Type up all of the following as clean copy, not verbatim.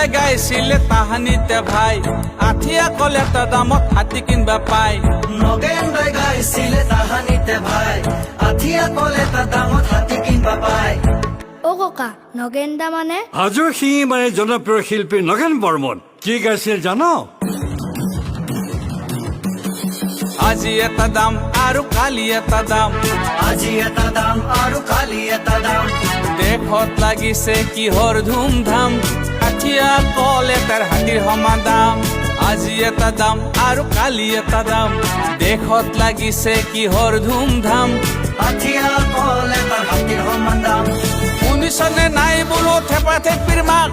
দাই গাইছিলে তাহানিতে ভাই আঠিয়া কল এটা দামত হাতী কিনবা পায় নগেন দাই গাইছিলে তাহানিতে ভাই আঠিয়া কল এটা দামত হাতী কিনবা পায় ও ককা নগেন দা মানে হাজোৰ সিঙি মানে জনপ্ৰিয় শিল্পী নগেন বৰ্মন কি গাইছিল জানো আজি এটা দাম আৰু কালি এটা দাম আজি এটা দাম আৰু কালি এটা দাম দেশত লাগিছে কিহৰ ধুমধাম আঠিয়া কল এটাৰ হাতীৰ সমান দাম আজি এটা দাম আৰু কালি এটা দাম দেশত লাগিছে কিহৰ ধুমধাম আঠিয়া কল এটা হাতীৰ সমান দাম শুনিছনে নাই বোলো থেপা থেপিৰ মাক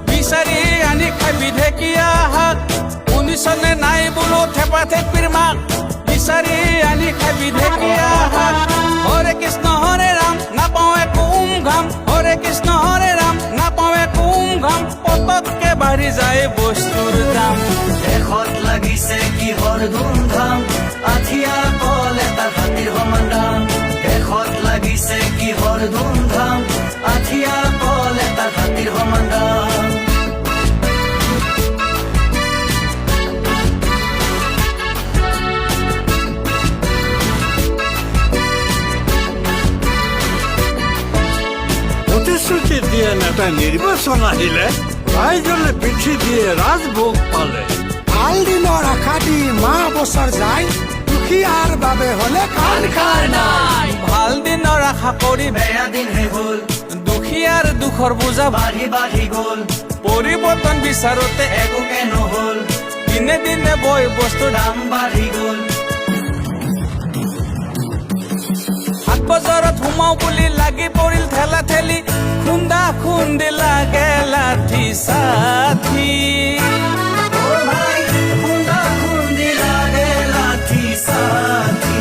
বিচাৰি আনি খাবি ঢেকীয়া শাক শুনিছনে নাই বোলো থেপা থেপিৰ মাক বিচাৰি আনি খাবি ঢেকীয়া শাক হৰে কৃষ্ণ হৰে ৰাম নাপাওঁ একো ঘাম হৰে কৃষ্ণ হৰে ৰাম নাপাওঁ একো ঘাম পতককে বাঢ়ি যায় বস্তুৰ দাম দেশত লাগিছে কিহৰ ধুমধাম আঠিয়া কল এটা হাতীৰ সমান দাম দেশত লাগিছে কিহৰ ধুমধাম আঠিয়া কল এটা হাতীৰ সমান দাম প্ৰতিশ্ৰুতি দিয়ে নেতা নিৰ্বাচন আহিলে ৰাইজলে পিঠি দিয়ে ৰাজভোগ পালে ভাল দিনৰ আশা দি মাহ বছৰ যায় দুখীয়াৰ বাবে হলে কাণ খাৰ নাই ভাল দিনৰ আশা কৰি বেয়া দিনহে হ'ল দুখীয়াৰ দুখৰ বোজা বাঢ়ি বাঢ়ি গ'ল পৰিৱৰ্তন বিচাৰোতে একোকে নহ'ল দিনে দিনে বয় বস্তুৰ দাম দাম বাঢ়ি গ'ল হাট বজাৰত সোমাও বুলি লাগি পৰিল ঠেলা ঠেলি খুন্দা খুন্দি লাগে লাঠি চাঠি অ ভাই খুন্দা খুন্দি লাগে লাঠি চাঠি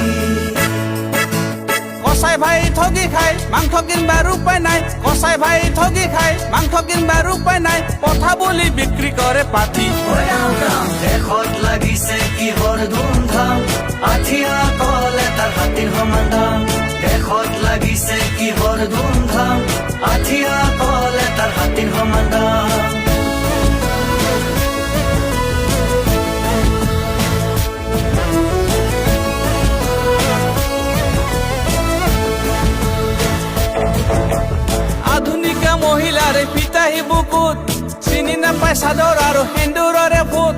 কচাই ভাই ঠগি খাই মাংস কিনবাৰ উপায় নাই কচাই ভাই ঠগি খাই মাংস কিনবাৰ উপায় নাই পঠা বুলি বিক্ৰী কৰে পাঠি দেশত লাগিছে কিহৰ ধুমধাম আঠিয়া কল এটাৰ হাতীৰ সমান দাম দেশত লাগিছে কিহৰ ধুমধাম আঠিয়া কল এটাৰ হাতীৰ সমান দাম আধুনিকা মহিলাৰে পিতাহী বুকুত চিনি নাপায় চাদৰ আৰু সেন্দুৰৰে ফুট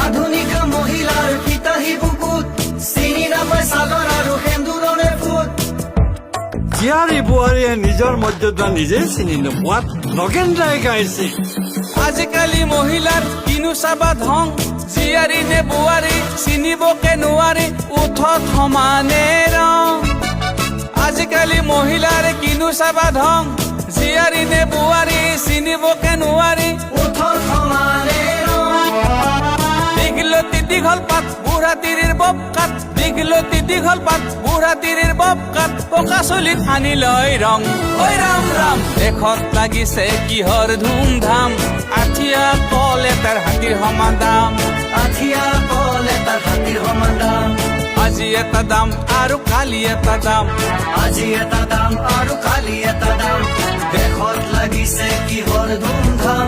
আধুনিকা মহিলাৰ পিতাহী বুকুত চিনি নাপায় চাদৰ আৰু সেন্দুৰৰে ফুট জীয়াৰী বোৱাৰীয়ে নিজৰ মৰ্যাদা নিজে চিনি নোপোৱাত নগেন দাই গাইছিল আজিকালি মহিলাৰ কিনো চাবা ধং জীয়াৰী নে বোৱাৰী চিনিবকে নোৱাৰি উঠত সমানে ৰং আজিকালি মহিলাৰ কিনো চাবা ধং জীয়াৰী নে বোৱাৰী চিনিবকে নোৱাৰি উঠৰ সমানে দীঘলতি দীঘল পাত বুঢ়া তিৰিৰ বব কাট দীঘলতি দীঘল পাত বুঢ়া তিৰিৰ বব কাট পকা চুলিত সানি লয় ৰং ঐ ৰাম ৰাম দেশত লাগিছে কিহৰ ধুমধাম আঠিয়া কল এটাৰ হাতীৰ সমান দাম আঠিয়া কল এটাৰ হাতীৰ সমান দাম আজি এটা দাম আৰু কালি এটা দাম আজি এটা দাম আৰু কালি এটা দাম দেশত লাগিছে কিহৰ ধুমধাম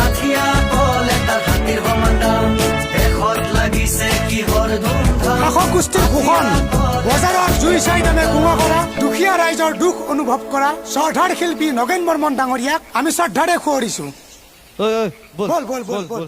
আঠিয়া কল এটাৰ হাতীৰ সমান দাম দেশত লাগিছে কিহৰ ধুমধাম শাসক গোষ্ঠীৰ শোষণ বজাৰৰ জুই চাই নামে গুঙা কৰা দুখীয়া ৰাইজৰ দুখ অনুভৱ কৰা শ্ৰদ্ধাৰ শিল্পী নগেন বৰ্মন ডাঙৰীয়াক আমি শ্ৰদ্ধাৰে সোঁৱৰিছো বল বল বল বল